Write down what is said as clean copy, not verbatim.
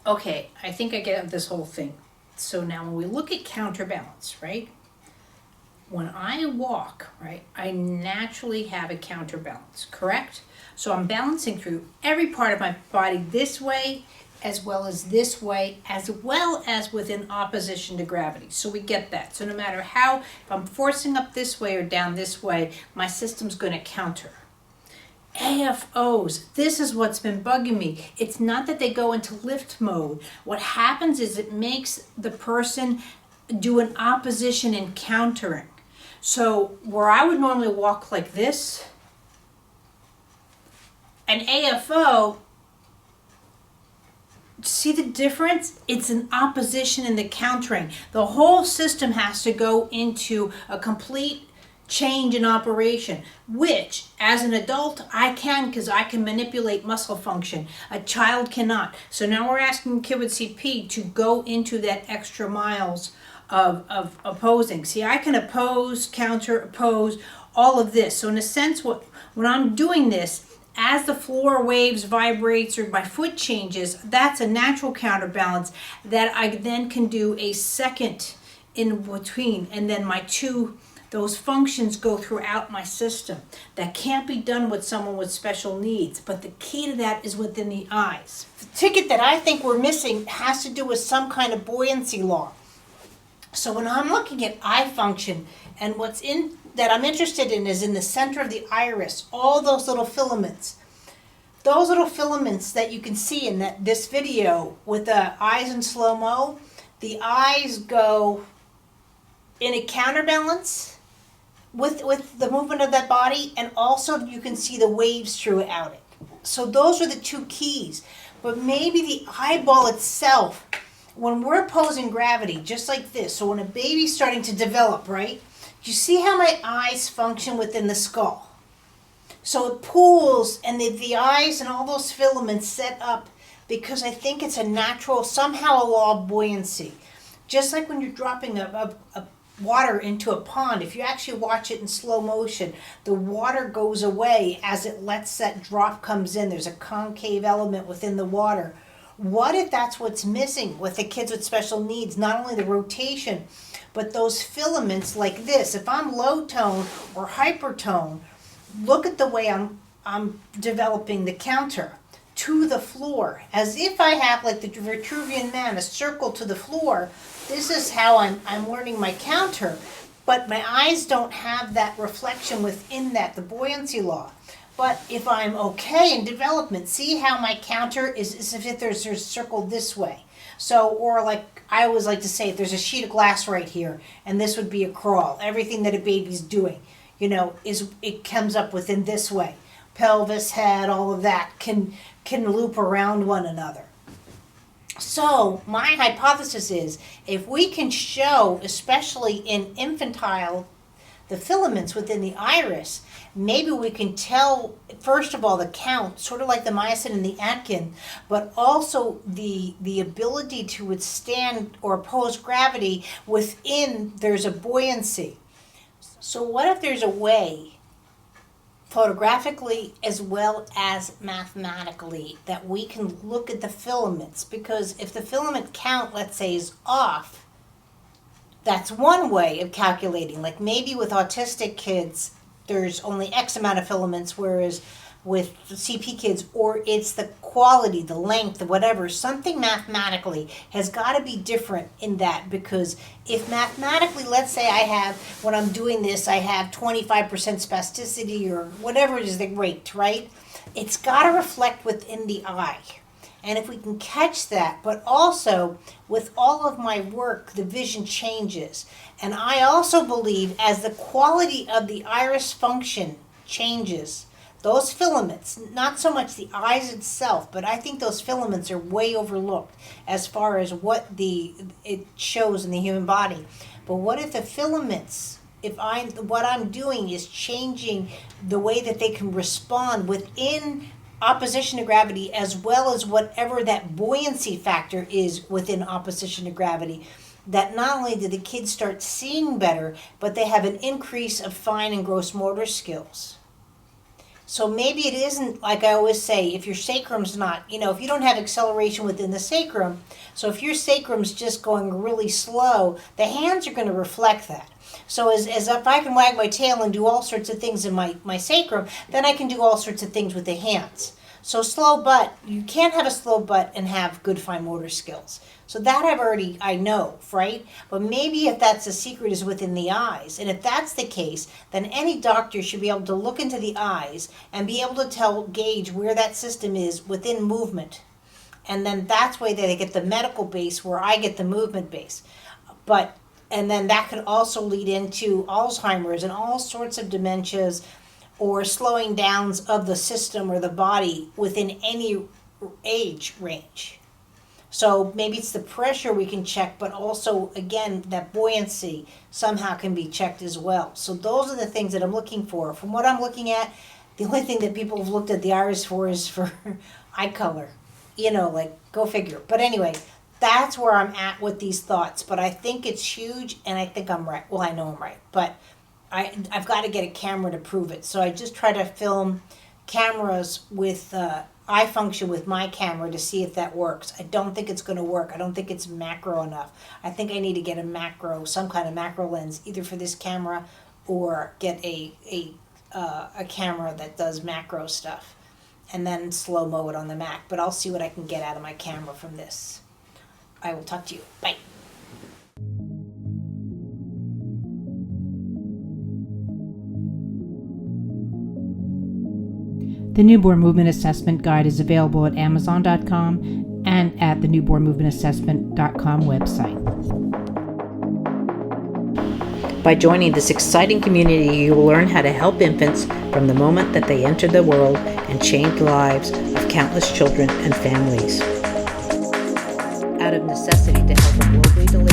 Okay, I think I get this whole thing. So now when we look at counterbalance, right? When I walk, right, I naturally have a counterbalance, correct? So I'm balancing through every part of my body this way, as well as this way, as well as within opposition to gravity. So we get that. So no matter how, if I'm forcing up this way or down this way, my system's going to counter. AFOs, this is what's been bugging me. It's not that they go into lift mode. What happens is it makes the person do an opposition and countering. So where I would normally walk like this, an AFO, see the difference? It's an opposition and the countering. The whole system has to go into a complete change in operation, which as an adult I can, because I can manipulate muscle function. A child cannot. So now we're asking a kid with CP to go into that extra miles of opposing. See, I can oppose, counter, oppose, all of this. So in a sense, when I'm doing this, as the floor waves, vibrates, or my foot changes, that's a natural counterbalance that I then can do a second in between, and then those functions go throughout my system. That can't be done with someone with special needs, but the key to that is within the eyes. The ticket that I think we're missing has to do with some kind of buoyancy law. So when I'm looking at eye function, and what's in that I'm interested in is in the center of the iris, all those little filaments. Those little filaments that you can see in this video with the eyes in slow-mo, the eyes go in a counterbalance with the movement of that body, and also you can see the waves throughout it. So those are the two keys. But maybe the eyeball itself, when we're opposing gravity, just like this, so when a baby's starting to develop, right? You see how my eyes function within the skull? So it pulls, and the eyes and all those filaments set up because I think it's a natural, somehow a law of buoyancy. Just like when you're dropping a water into a pond, if you actually watch it in slow motion, the water goes away as it lets that drop comes in. There's a concave element within the water. What if that's what's missing with the kids with special needs? Not only the rotation, but those filaments like this. If I'm low tone or hypertone, look at the way I'm developing the counter to the floor, as if I have like the Vitruvian Man, a circle to the floor. This is how I'm learning my counter, but my eyes don't have that reflection within that, the buoyancy law. But if I'm okay in development, see how my counter is as if there's a circle this way. So, or like I always like to say, if there's a sheet of glass right here, and this would be a crawl, everything that a baby's doing, it comes up within this way. Pelvis, head, all of that can loop around one another. So my hypothesis is, if we can show, especially in infantile, the filaments within the iris, maybe we can tell, first of all, the count, sort of like the myosin and the actin, but also the ability to withstand or oppose gravity within, there's a buoyancy. So what if there's a way, photographically as well as mathematically, that we can look at the filaments? Because if the filament count, let's say, is off, that's one way of calculating. Like maybe with autistic kids, there's only X amount of filaments, whereas with CP kids, or it's the quality, the length, whatever, something mathematically has got to be different in that. Because if mathematically, let's say when I'm doing this, I have 25% spasticity or whatever is the rate, right? It's got to reflect within the eye. And if we can catch that, but also with all of my work, the vision changes. And I also believe as the quality of the iris function changes, those filaments, not so much the eyes itself, but I think those filaments are way overlooked as far as what it shows in the human body. But what if the filaments, what I'm doing is changing the way that they can respond within opposition to gravity, as well as whatever that buoyancy factor is within opposition to gravity, that not only do the kids start seeing better, but they have an increase of fine and gross motor skills. So maybe it isn't, like I always say, if your sacrum's not, if you don't have acceleration within the sacrum, so if your sacrum's just going really slow, the hands are going to reflect that. So as if I can wag my tail and do all sorts of things in my sacrum, then I can do all sorts of things with the hands. So slow butt, you can't have a slow butt and have good fine motor skills. So that I know, right? But maybe if that's the secret is within the eyes. And if that's the case, then any doctor should be able to look into the eyes and be able to gauge where that system is within movement. And then that's why they get the medical base where I get the movement base. And then that could also lead into Alzheimer's and all sorts of dementias or slowing downs of the system or the body within any age range. So maybe it's the pressure we can check, but also, again, that buoyancy somehow can be checked as well. So those are the things that I'm looking for. From what I'm looking at, the only thing that people have looked at the iris for is for eye color. Go figure. But anyway, that's where I'm at with these thoughts. But I think it's huge, and I think I'm right. Well, I know I'm right. But I've got to get a camera to prove it. So I just try to film cameras with eye function with my camera to see if that works. I don't think it's going to work. I don't think it's macro enough. I think I need to get some kind of macro lens, either for this camera or get a camera that does macro stuff, and then slow-mo it on the Mac. But I'll see what I can get out of my camera from this. I will talk to you. Bye. The Newborn Movement Assessment Guide is available at Amazon.com and at the newbornmovementassessment.com website. By joining this exciting community, you will learn how to help infants from the moment that they enter the world and change the lives of countless children and families. Out of necessity to help a globally delayed